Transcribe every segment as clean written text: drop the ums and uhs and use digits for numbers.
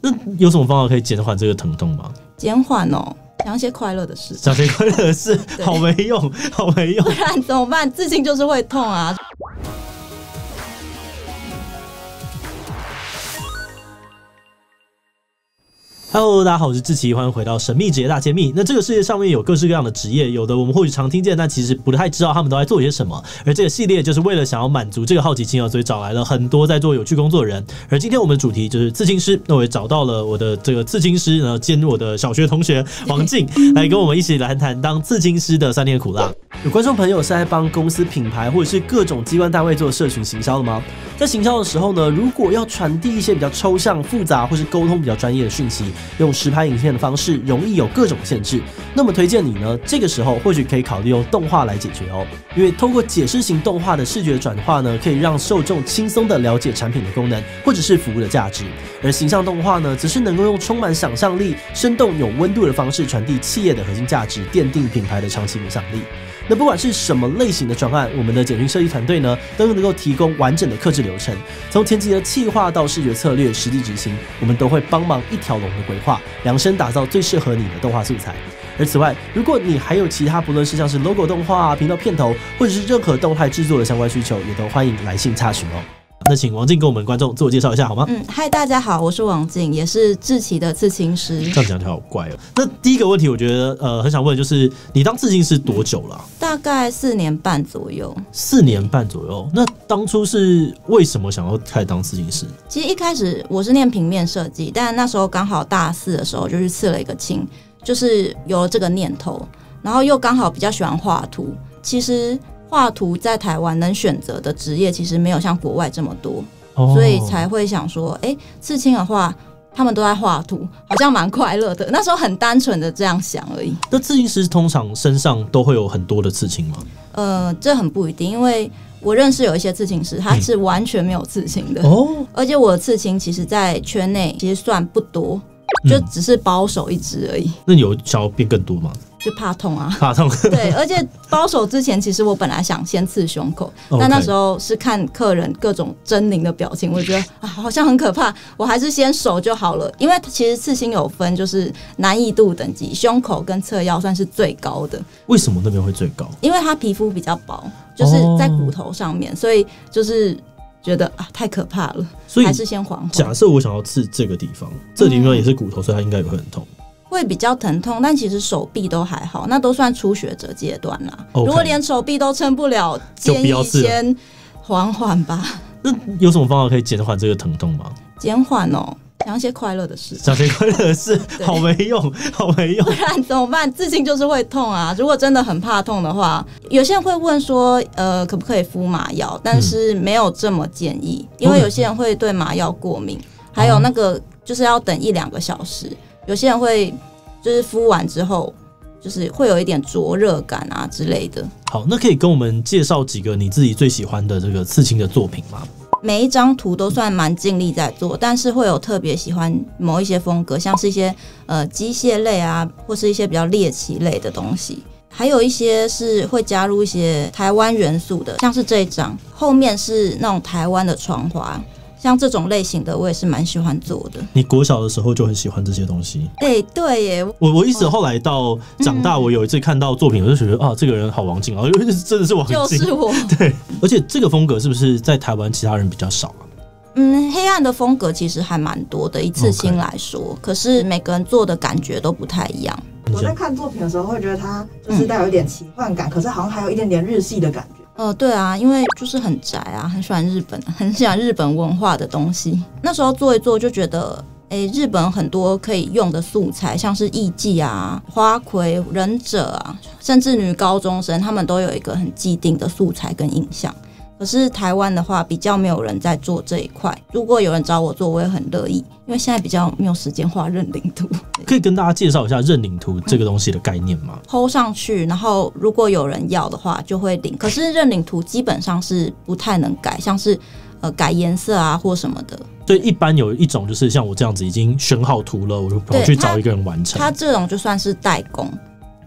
那有什么方法可以减缓这个疼痛吗？减缓哦，讲一些快乐的事，讲些快乐的事，好没用，好没用。不然怎么办？刺青就是会痛啊。Hello， 大家好，我是志祺，欢迎回到神秘职业大揭秘。那这个世界上面有各式各样的职业，有的我们或许常听见，但其实不太知道他们都在做些什么。而这个系列就是为了想要满足这个好奇心，所以找来了很多在做有趣工作的人。而今天我们的主题就是刺青师，那我也找到了我的这个刺青师呢，兼我的小学同学王静，来跟我们一起来谈当刺青师的3年苦辣。有观众朋友是在帮公司品牌或者是各种机关单位做社群行销的吗？在行销的时候呢，如果要传递一些比较抽象、复杂或是沟通比较专业的讯息，用实拍影片的方式容易有各种限制。那么推荐你呢，这个时候或许可以考虑用动画来解决哦，因为透过解释型动画的视觉转化呢，可以让受众轻松的了解产品的功能或者是服务的价值。而形象动画呢，则是能够用充满想象力、生动有温度的方式传递企业的核心价值，奠定品牌的长期影响力。那不管是什么类型的专案，我们的简讯设计团队呢，都能够提供完整的客制流程，从前期的企划到视觉策略、实际执行，我们都会帮忙一条龙的规划，量身打造最适合你的动画素材。而此外，如果你还有其他不论是像是 logo 动画、频道片头，或者是任何动态制作的相关需求，也都欢迎来信洽询哦。那请王静跟我们观众自我介绍一下好吗？嗨，大家好，我是王静，也是志祺的刺青师。这样讲起来好怪哦。那第一个问题，我觉得很想问，就是你当刺青师多久了大概4年半左右。4年半左右。那当初是为什么想要开始当刺青师？其实一开始我是念平面设计，但那时候刚好大4的时候就去刺了一个青，就是有了这个念头，然后又刚好比较喜欢画图。其实画图在台湾能选择的职业其实没有像国外这么多，所以才会想说，刺青的话，他们都在画图，好像蛮快乐的。那时候很单纯的这样想而已。那刺青师通常身上都会有很多的刺青吗？这很不一定，因为我认识有一些刺青师，他是完全没有刺青的。而且我的刺青其实在圈内其实算不多，就只是包手一支而已。那你有想要变更多吗？就怕痛啊，怕痛。对，而且包手之前，其实我本来想先刺胸口，但那时候是看客人各种狰狞的表情，我就觉得好像很可怕，我还是先手就好了。因为其实刺青有分，就是难易度等级，胸口跟侧腰算是最高的。为什么那边会最高？因为它皮肤比较薄，就是在骨头上面，所以就是觉得太可怕了，所以还是先缓缓。假设我想要刺这个地方，这地方也是骨头，所以它应该也会很痛。会比较疼痛，但其实手臂都还好，那都算初学者阶段啦。如果连手臂都撑不了，建议先缓缓吧。那有什么方法可以减缓这个疼痛吗？减缓哦，讲一些快乐的事，讲些快乐的事，好没用，好没用。不然怎么办？刺青就是会痛啊。如果真的很怕痛的话，有些人会问说，可不可以敷麻药？但是没有这么建议，因为有些人会对麻药过敏，还有那个就是要等1-2个小时。有些人会就是敷完之后，就是会有一点灼热感啊之类的。好，那可以跟我们介绍几个你自己最喜欢的这个刺青的作品吗？每一张图都算蛮尽力在做，但是会有特别喜欢某一些风格，像是一些机械类啊，或是一些比较猎奇类的东西。还有一些是会加入一些台湾元素的，像是这一张后面是那种台湾的窗花。像这种类型的我也是蛮喜欢做的。你国小的时候就很喜欢这些东西？对耶。我一直后来到长大，我有一次看到作品，我就觉得这个人好王静啊，真的是王静，就是我。对，而且这个风格是不是在台湾其他人比较少啊？黑暗的风格其实还蛮多的，以刺青来说，可是每个人做的感觉都不太一样。我在看作品的时候会觉得它就是带有一点奇幻感，可是好像还有一点点日系的感觉。对啊，因为就是很宅啊，很喜欢日本，很喜欢日本文化的东西。那时候做一做就觉得，日本很多可以用的素材，像是艺妓啊、花魁、忍者啊，甚至女高中生，他们都有一个很既定的素材跟印象。可是台湾的话，比较没有人在做这一块。如果有人找我做，我也很乐意，因为现在比较没有时间画认领图。可以跟大家介绍一下认领图这个东西的概念吗？PO 上去，然后如果有人要的话，就会领。可是认领图基本上是不太能改，像是改颜色啊或什么的。所以一般有一种就是像我这样子已经选好图了，我就跑去找一个人完成。他这种就算是代工，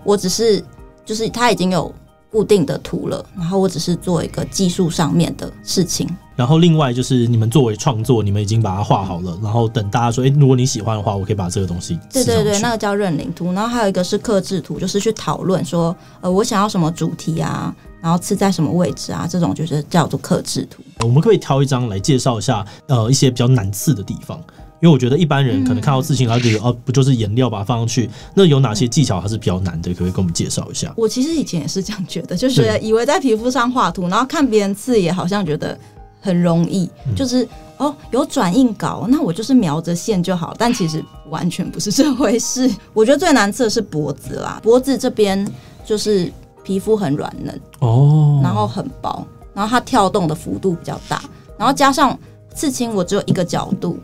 我只是就是他已经有固定的图了，然后我只是做一个技术上面的事情。然后另外就是你们作为创作，你们已经把它画好了，然后等大家说，如果你喜欢的话，我可以把这个东西对对对，那个叫认领图。然后还有一个是客制图，就是去讨论说，我想要什么主题啊，然后刺在什么位置啊，这种就是叫做客制图。我们可以挑一张来介绍一下，一些比较难刺的地方。因为我觉得一般人可能看到刺青，他就觉得不就是颜料把它放上去？那有哪些技巧它是比较难的？可不可以跟我们介绍一下？我其实以前也是这样觉得，就是以为在皮肤上画图，然后看别人刺也好像觉得很容易，就是有转印稿，那我就是描着线就好。但其实完全不是这回事。我觉得最难刺的是脖子啦，脖子这边就是皮肤很软嫩然后很薄，然后它跳动的幅度比较大，然后加上刺青我只有一个角度，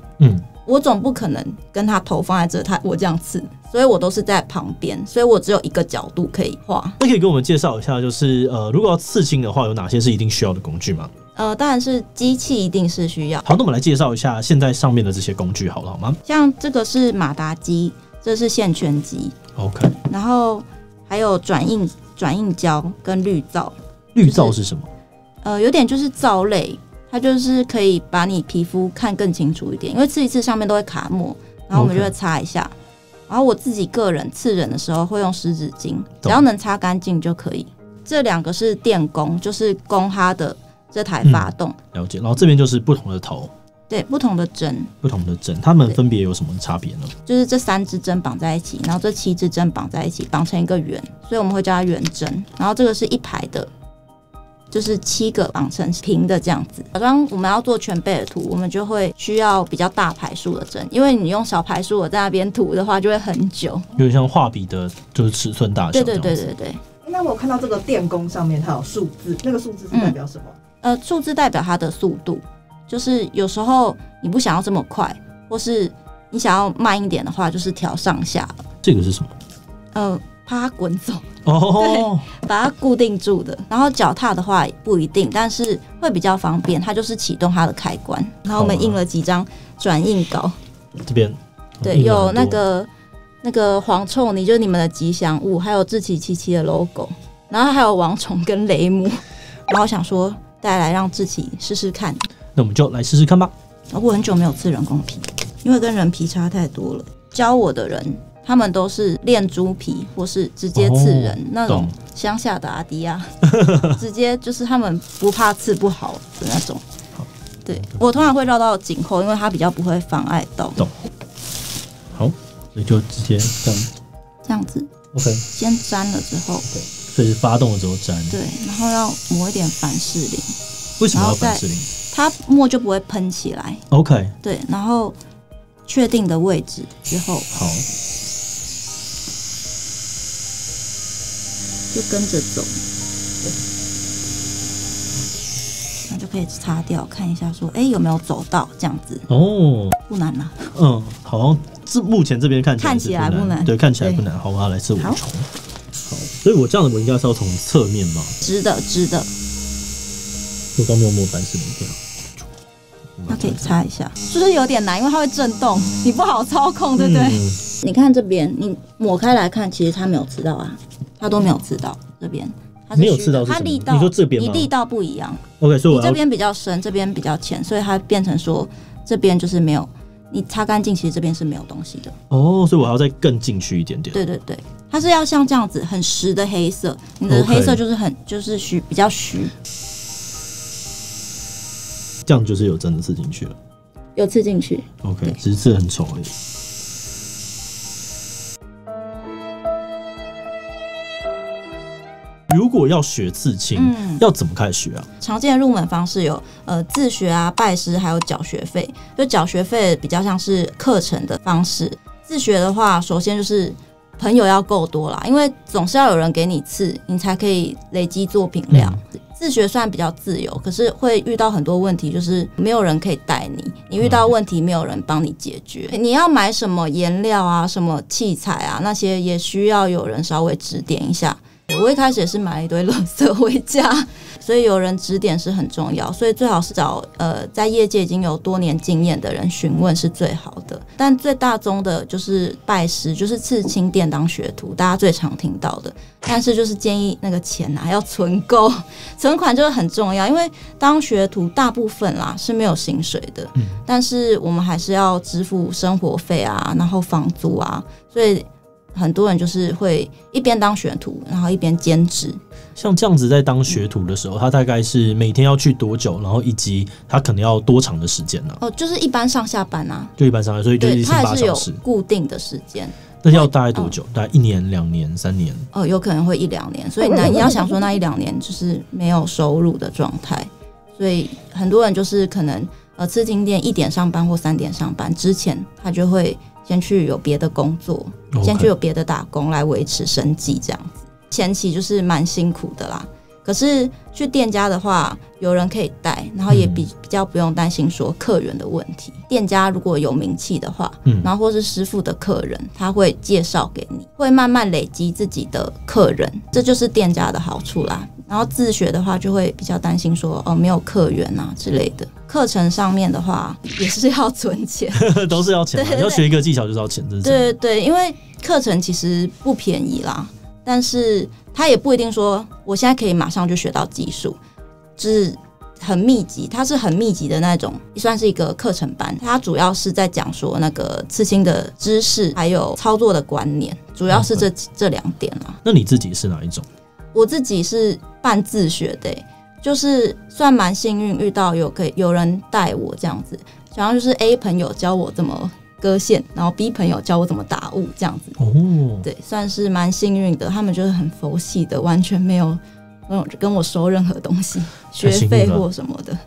我总不可能跟他头放在这，我这样刺，所以我都是在旁边，所以我只有一个角度可以画。那可以跟我们介绍一下，就是如果要刺青的话，有哪些是一定需要的工具吗？当然是机器一定是需要。好，那我们来介绍一下现在上面的这些工具好了，好吗？像这个是马达机，这是线圈机 ，OK。然后还有转印胶跟滤罩。滤罩是什么？有点就是皂类。它就是可以把你皮肤看更清楚一点，因为刺一次上面都会卡墨，然后我们就会擦一下。然后我自己个人刺人的时候会用湿纸巾，只要能擦干净就可以。这两个是电工，就是供它的这台发动。了解。然后这边就是不同的头，对，不同的针，它们分别有什么差别呢？就是这3支针绑在一起，然后这7支针绑在一起，绑成一个圆，所以我们会叫它圆针。然后这个是一排的。就是7个绑成平的这样子。假装我们要做全背的图，我们就会需要比较大排数的针，因为你用小排数我在那边涂的话就会很久，有点像画笔的，就是尺寸大小。对对对对对。那我看到这个电工上面它有数字，那个数字是代表什么？数字代表它的速度，就是有时候你不想要这么快，或是你想要慢一点的话，就是调上下。这个是什么？怕它滚走对，把它固定住的。然后脚踏的话不一定，但是会比较方便，它就是启动它的开关。然后我们印了几张转印稿，这边对，有那个黄臭泥，就是你们的吉祥物，还有志奇七七的 logo， 然后还有王虫跟雷姆。然后想说带来让志奇试试看，那我们就来试试看吧。我很久没有刺人工皮，因为跟人皮差太多了。教我的人他们都是练猪皮或是直接刺人，那种乡下的阿迪亚直接就是他们不怕刺不好的那种。对，我通常会绕到颈后，因为它比较不会妨碍到。懂。好，所以就直接这样子 OK， 先沾了之后 OK， 所以发动了之后沾，对，然后要抹一点凡士林。为什么要凡士林？它墨就不会喷起来。 OK， 对，然后确定的位置之后，好，就跟着走，那就可以擦掉，看一下说，有没有走到这样子。不难啦。好像目前这边看起来不难，对，看起来不难。好，我要来刺蚊虫。好，所以我这样子我应该是要从侧面吗？直的。我刚没有抹凡士林掉。那可以擦一下，就是有点难，因为它会震动，你不好操控，对不对？你看这边，你抹开来看，其实它没有刺到啊，它都没有刺到这边，它是没有刺到，它力道，你说这边吗？你力道不一样。OK， 所以你这边比较深，这边比较浅，所以它变成说这边就是没有，你擦干净，其实这边是没有东西的。所以我还要再更进去一点点。对，它是要像这样子很实的黑色，你的黑色就是虚，比较虚。这样就是有真的刺进去了，有刺进去。OK， 只是刺很丑而已。如果要学刺青，要怎么开始学啊？常见的入门方式有自学啊、拜师，还有缴学费。就缴学费比较像是课程的方式，自学的话，首先就是朋友要够多啦，因为总是要有人给你刺，你才可以累积作品量。自学虽然比较自由，可是会遇到很多问题，就是没有人可以带你，你遇到问题没有人帮你解决。你要买什么颜料啊、什么器材啊，那些也需要有人稍微指点一下。我我一开始也是买了一堆垃圾回家，所以有人指点是很重要，所以最好是找在业界已经有多年经验的人询问是最好的。但最大宗的就是拜师，就是刺青店当学徒，大家最常听到的。但是就是建议那个钱啊要存够，存款就是很重要，因为当学徒大部分啦是没有薪水的，但是我们还是要支付生活费啊，然后房租啊，所以很多人就是会一边当学徒，然后一边兼职。像这样子在当学徒的时候，他大概是每天要去多久，然后以及他可能要多长的时间呢？就是一般上下班啊，就一般上下班，所以就是他8还是有小时，固定的时间。那要大概多久？大概1年、2年、3年？有可能会1-2年，所以你要想说那1-2年就是没有收入的状态，所以很多人就是可能刺青店1点上班或3点上班之前，他就会先去有别的工作，先去有别的打工来维持生计，这样子前期就是蛮辛苦的啦。可是去店家的话，有人可以带，然后也比较不用担心说客源的问题。店家如果有名气的话，然后或是师傅的客人，他会介绍给你，会慢慢累积自己的客人，这就是店家的好处啦。然后自学的话，就会比较担心说没有客源啊之类的。课程上面的话，也是要存钱，都是要钱嘛，要学一个技巧就是要钱，这是真的。对对对，因为课程其实不便宜啦。但是他也不一定说我现在可以马上就学到技术，就是很密集，它是很密集的那种，算是一个课程班。它主要是在讲说那个刺青的知识，还有操作的观念，主要是这2点啦。那你自己是哪一种？我自己是半自学的就是算蛮幸运遇到有人带我这样子，好像就是 A 朋友教我怎么割线，然后 B 朋友教我怎么打雾这样子。对，算是蛮幸运的。他们就是很佛系的，完全没有跟我收任何东西，学费或什么的。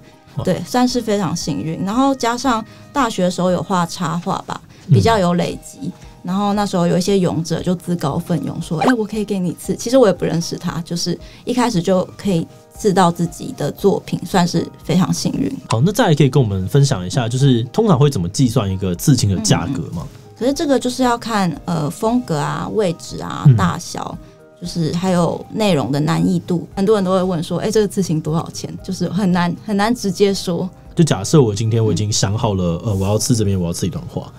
对，算是非常幸运。然后加上大学的时候有画插画吧，比较有累积。然后那时候有一些勇者就自告奋勇说：“我可以给你刺。”其实我也不认识他，就是一开始就可以刺到自己的作品，算是非常幸运。好，那再来可以跟我们分享一下，就是通常会怎么计算一个刺青的价格吗？可是这个就是要看风格啊、位置啊、大小，就是还有内容的难易度。很多人都会问说：“这个刺青多少钱？”就是很难直接说。就假设我今天我已经想好了，我要刺这边，我要刺一段话。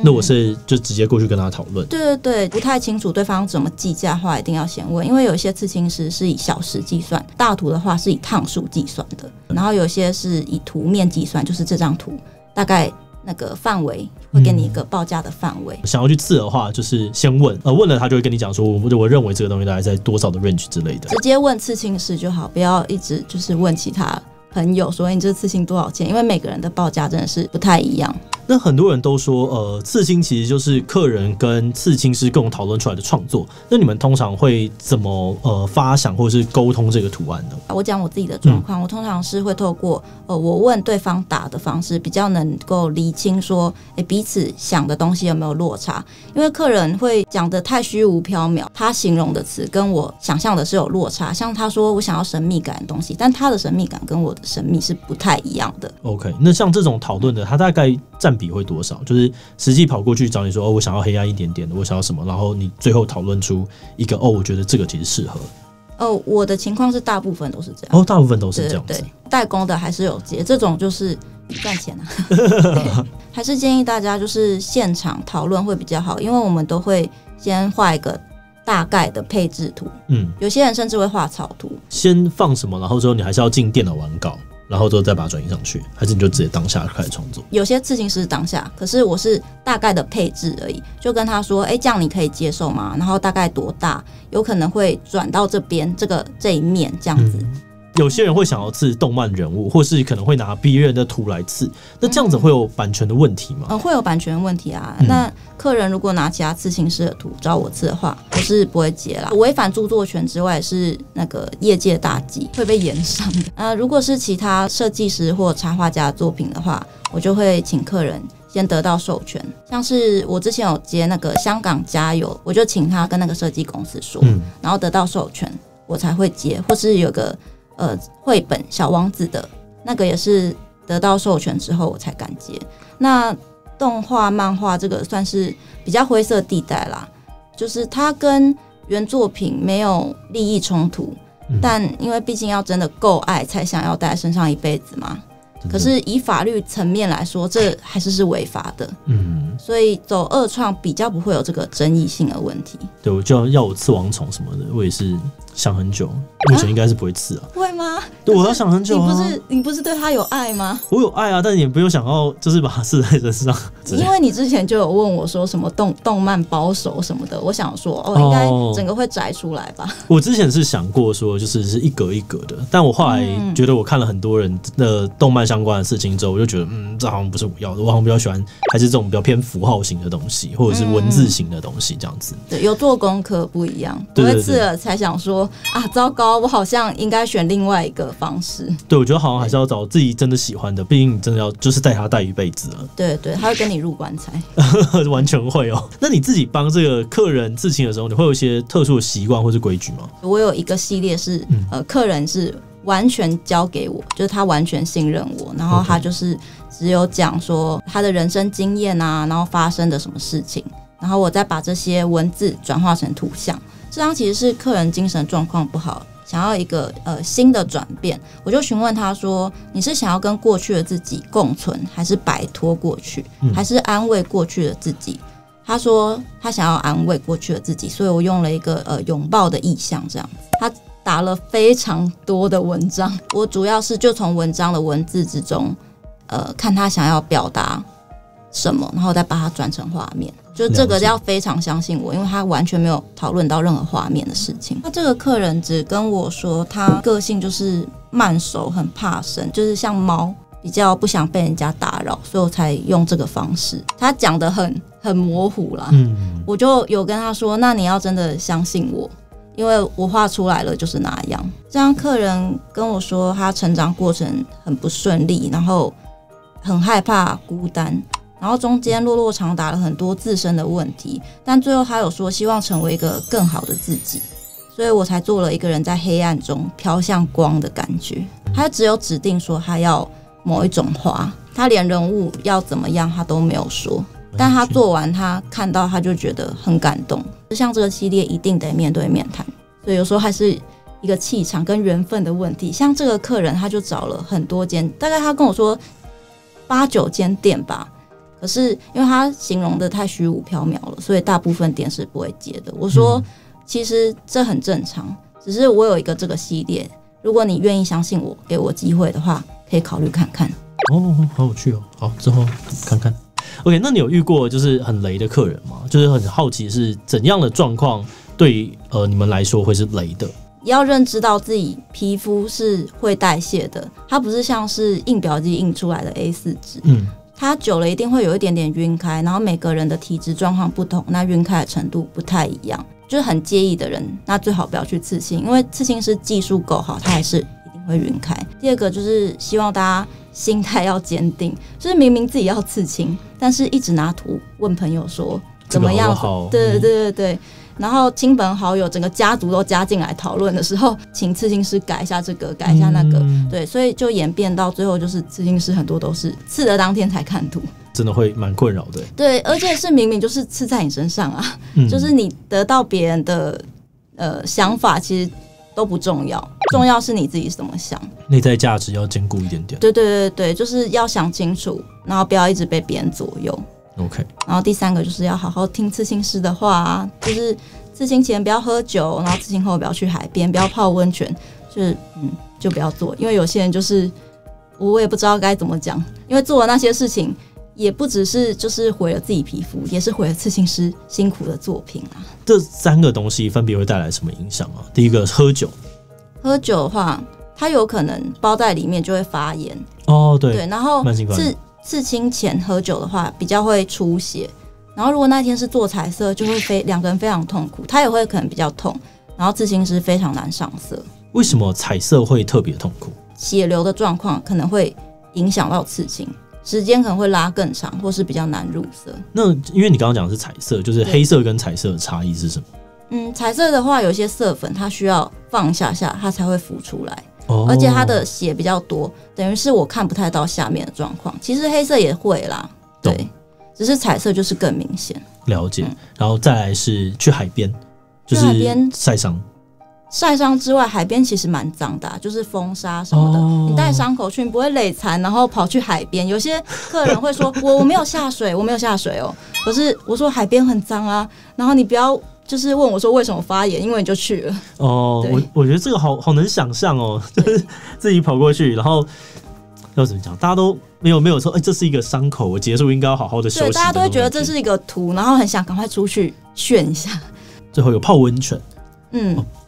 那我是就直接过去跟他讨论。对对对，不太清楚对方怎么计价的话，一定要先问，因为有些刺青师是以小时计算，大图的话是以趟数计算的，然后有些是以图面计算，就是这张图大概那个范围会给你一个报价的范围。想要去刺的话，就是先问，问了他就会跟你讲说，我认为这个东西大概在多少的 range 之类的。直接问刺青师就好，不要一直就是问其他朋友说你这刺青多少钱，因为每个人的报价真的是不太一样。那很多人都说，刺青其实就是客人跟刺青师共同讨论出来的创作。那你们通常会怎么发想或者是沟通这个图案呢？我讲我自己的状况，我通常是会透过我问对方答的方式，比较能够厘清说，彼此想的东西有没有落差。因为客人会讲得太虚无缥缈，他形容的词跟我想象的是有落差。像他说我想要神秘感的东西，但他的神秘感跟我的神秘是不太一样的。OK， 那像这种讨论的，他大概占比会多少？就是实际跑过去找你说，我想要黑暗一点点的，我想要什么，然后你最后讨论出一个，我觉得这个其实适合。我的情况是大部分都是这样。大部分都是这样子。对，代工的还是有接，这种就是赚钱啊。还是建议大家就是现场讨论会比较好，因为我们都会先画一个大概的配置图。有些人甚至会画草图。先放什么，然后之后你还是要进电脑完稿。然后之后再把它转移上去，还是你就直接当下开始创作？有些刺青师当下，可是我是大概的配置而已，就跟他说，这样你可以接受吗？然后大概多大，有可能会转到这边这一面这样子。有些人会想要刺动漫人物，或是可能会拿别人的图来刺，那这样子会有版权的问题吗？会有版权问题啊。那客人如果拿其他刺青师的图找我刺的话，我是不会接啦。违反著作权之外，是那个业界大忌，会被延上的。如果是其他设计师或插画家的作品的话，我就会请客人先得到授权。像是我之前有接那个香港加油，我就请他跟那个设计公司说，然后得到授权，我才会接。或是有个绘本小王子的那个也是得到授权之后我才敢接。那动画漫画这个算是比较灰色地带啦，就是它跟原作品没有利益冲突，但因为毕竟要真的够爱才想要带在身上一辈子嘛。可是以法律层面来说，这还是违法的。所以走二创比较不会有这个争议性的问题。对，我就要我刺王虫什么的，我也是想很久，目前应该是不会刺啊。会吗？对，我要想很久啊。你不是对他有爱吗？我有爱啊，但也不用想要就是把它刺在身上。因为你之前就有问我说什么动漫保守什么的，我想说应该整个会摘出来吧。我之前是想过说就是一格一格的，但我后来觉得我看了很多人的动漫相关的事情之后，我就觉得这好像不是我要的，我好像比较喜欢还是这种比较偏符号型的东西，或者是文字型的东西这样子。对，有做功课不一样。我会刺了才想说糟糕，我好像应该选另外一个方式。对，我觉得好像还是要找自己真的喜欢的，毕竟你真的要就是带他带一辈子了。对对，他会跟你入棺材，完全会哦。那你自己帮这个客人刺青的时候，你会有一些特殊的习惯或是规矩吗？我有一个系列是客人是完全交给我，就是他完全信任我，然后他就是只有讲说他的人生经验啊，然后发生的什么事情，然后我再把这些文字转化成图像。这张其实是客人精神状况不好，想要一个新的转变，我就询问他说：“你是想要跟过去的自己共存，还是摆脱过去，还是安慰过去的自己？”他说他想要安慰过去的自己，所以我用了一个拥抱的意象，这样子。他打了非常多的文章，我主要是就从文章的文字之中，看他想要表达什么，然后再把它转成画面。就这个要非常相信我，因为他完全没有讨论到任何画面的事情。那这个客人只跟我说，他个性就是慢熟，很怕生，就是像猫，比较不想被人家打扰，所以我才用这个方式。他讲得很模糊啦，我就有跟他说，那你要真的相信我，因为我画出来了就是那样。这样客人跟我说，他成长过程很不顺利，然后很害怕孤单。然后中间落落长打了很多自身的问题，但最后他有说希望成为一个更好的自己，所以我才做了一个人在黑暗中飘向光的感觉。他只有指定说他要某一种花，他连人物要怎么样他都没有说，但他做完他看到他就觉得很感动。像这个系列一定得面对面谈，所以有时候还是一个气场跟缘分的问题。像这个客人他就找了很多间，大概他跟我说8、9间店吧，可是因为他形容的太虚无缥缈了，所以大部分店是不会接的。我说其实这很正常，只是我有一个这个系列，如果你愿意相信我，给我机会的话，可以考虑看看。好有趣哦。好，之后看看。OK， 那你有遇过就是很雷的客人吗？就是很好奇是怎样的状况对于你们来说会是雷的？要认知到自己皮肤是会代谢的，它不是像是印表机印出来的 A4 纸。它久了一定会有一点点晕开，然后每个人的体质状况不同，那晕开的程度不太一样。就是很介意的人，那最好不要去刺青，因为刺青师技术够好，他还是一定会晕开。第二个就是希望大家心态要坚定，就是明明自己要刺青，但是一直拿图问朋友说怎么样子，对。然后亲朋好友整个家族都加进来讨论的时候，请刺青师改一下这个，改一下那个，对，所以就演变到最后，就是刺青师很多都是刺的当天才看图，真的会蛮困扰的。对，而且是明明就是刺在你身上啊，就是你得到别人的想法，其实都不重要，重要是你自己怎么想，内在价值要兼顾一点点。对，就是要想清楚，然后不要一直被别人左右。OK， 然后第3个就是要好好听刺青师的话，就是刺青前不要喝酒，然后刺青后不要去海边，不要泡温泉，就是就不要做，因为有些人就是我也不知道该怎么讲，因为做了那些事情也不只是就是毁了自己皮肤，也是毁了刺青师辛苦的作品啊。这3个东西分别会带来什么影响啊？第一个喝酒的话，它有可能包在里面就会发炎对，然后刺青前喝酒的话比较会出血，然后如果那天是做彩色，就会2个人非常痛苦，他也会可能比较痛，然后刺青师非常难上色。为什么彩色会特别痛苦？血流的状况可能会影响到刺青，时间可能会拉更长，或是比较难入色。那因为你刚刚讲的是彩色，就是黑色跟彩色的差异是什么？彩色的话有些色粉它需要放下它才会浮出来，而且它的血比较多，等于是我看不太到下面的状况。其实黑色也会啦，对，只是彩色就是更明显。了解。然后再来是去海边，就是海边晒伤。晒伤之外，海边其实蛮脏的就是风沙什么的。你带伤口去，你不会累残，然后跑去海边。有些客人会说：“我没有下水，我没有下水哦。”可是我说海边很脏啊，然后你不要就是问我说为什么发炎，因为你就去了。我觉得这个好能想象哦，就是自己跑过去，然后要怎么讲，大家都没有说，这是一个伤口，我结束应该要好好的休息。对，大家都会觉得这是一个图，然后很想赶快出去炫一下。最后有泡温泉。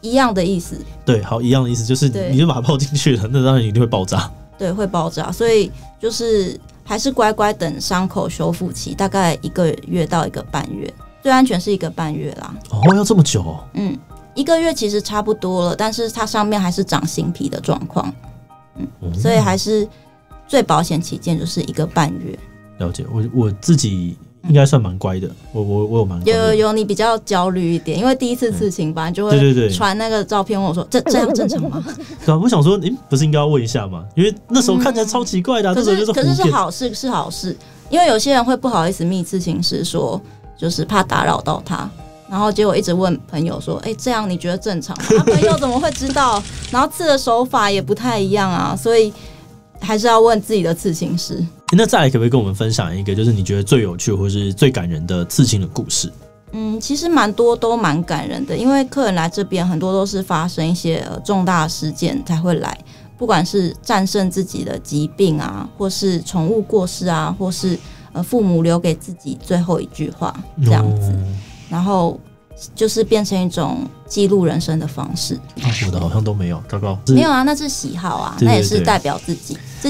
一样的意思。对，好，一样的意思，就是你就把它泡进去了，那当然一定会爆炸。对，会爆炸，所以就是还是乖乖等伤口修复期，大概1个月到1个半月，最安全是1个半月啦。要这么久？1个月其实差不多了，但是它上面还是长新皮的状况，所以还是最保险起见就是1个半月。了解，我自己应该算蛮乖的，我有蛮乖的。有你比较焦虑一点，因为第一次刺青吧，你就会传那个照片问我说：“这样正常吗？”对啊，我想说，不是应该要问一下吗？因为那时候看起来超奇怪的，那时候就是可是是好事，是好事，因为有些人会不好意思密刺青师说，就是怕打扰到他，然后结果一直问朋友说：“这样你觉得正常吗？”朋友怎么会知道？然后刺的手法也不太一样啊，所以还是要问自己的刺青师。那再来可不可以跟我们分享一个，就是你觉得最有趣或是最感人的刺青的故事？其实蛮多都蛮感人的，因为客人来这边很多都是发生一些重大事件才会来，不管是战胜自己的疾病啊，或是宠物过世啊，或是父母留给自己最后一句话这样子，然后就是变成一种记录人生的方式。我的好像都没有，糟糕，没有啊，那是喜好啊，那也是代表自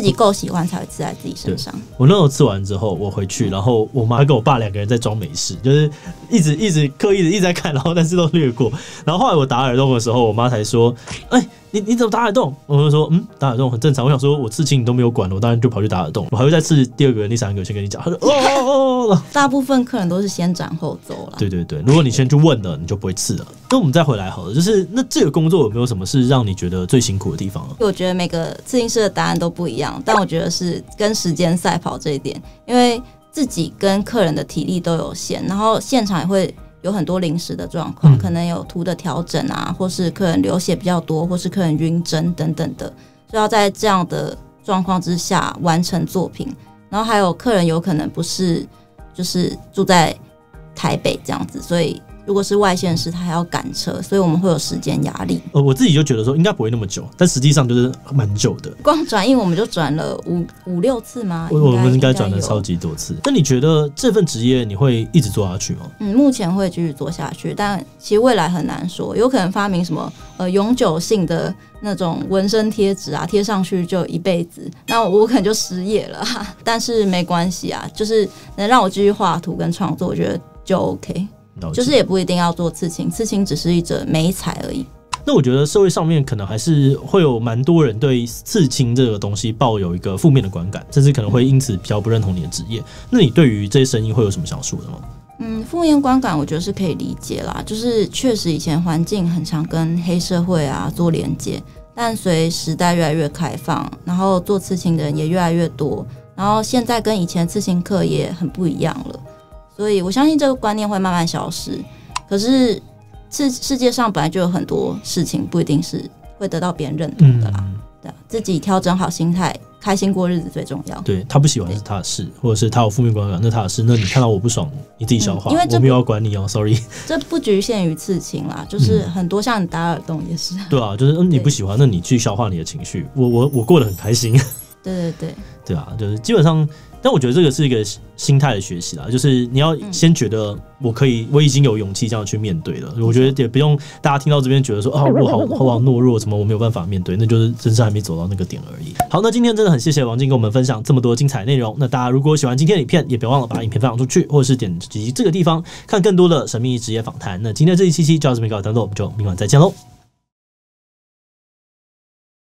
己够喜欢才会刺在自己身上。我那时候刺完之后，我回去，然后我妈跟我爸2个人在装没事，就是一直刻意的一直在看，然后但是都略过。然后后来我打耳洞的时候，我妈才说：“你怎么打耳洞？”我就说：“打耳洞很正常。”我想说我刺青你都没有管了，我当然就跑去打耳洞。我还会再刺第2个人、第3个，先跟你讲。他说：“大部分客人都是先斩后奏了。对，如果你先去问了，你就不会刺了。那我们再回来好了，就是那这个工作有没有什么是让你觉得最辛苦的地方啊？我觉得每个刺青师的答案都不一样，但我觉得是跟时间赛跑这一点，因为自己跟客人的体力都有限，然后现场也会有很多临时的状况，可能有图的调整啊，或是客人流血比较多，或是客人晕针等等的，所以要在这样的状况之下完成作品。然后还有客人有可能不是就是住在台北这样子，所以如果是外县市他还要赶车，所以我们会有时间压力。我自己就觉得说应该不会那么久，但实际上就是蛮久的。光转印我们就转了五六次吗？我们应该转了超级多次。那你觉得这份职业你会一直做下去吗？目前会继续做下去，但其实未来很难说，有可能发明什么永久性的那种纹身贴纸啊，贴上去就一辈子，那我可能就失业了。但是没关系啊，就是能让我继续画图跟创作，我觉得就 OK。就是也不一定要做刺青，刺青只是一种美彩而已。那我觉得社会上面可能还是会有蛮多人对刺青这个东西抱有一个负面的观感，甚至可能会因此比较不认同你的职业。那你对于这些声音会有什么想说的吗？负面观感我觉得是可以理解啦，就是确实以前环境很常跟黑社会啊做连接，但随时代越来越开放，然后做刺青的人也越来越多，然后现在跟以前刺青课也很不一样了。所以我相信这个观念会慢慢消失，可是世界上本来就有很多事情不一定是会得到别人认同的啦。对，自己调整好心态，开心过日子最重要。对，他不喜欢是他的事，或者是他有负面观感那他的事，那你看到我不爽你自己消化，因为我没有要管你哦 ，sorry。这不局限于刺青啦，就是很多像你打耳洞也是。对啊，就是你不喜欢，那你去消化你的情绪，我过得很开心。对啊，就是基本上。但我觉得这个是一个心态的学习啦，就是你要先觉得我已经有勇气这样去面对了。我觉得也不用大家听到这边觉得说我好懦弱，怎么我没有办法面对，那就是真是还没走到那个点而已。好，那今天真的很谢谢王静跟我们分享这么多精彩内容。那大家如果喜欢今天的影片，也别忘了把影片分享出去，或者是点击这个地方看更多的神秘职业访谈。那今天这一期就到这边告一段落，我们就明晚再见喽。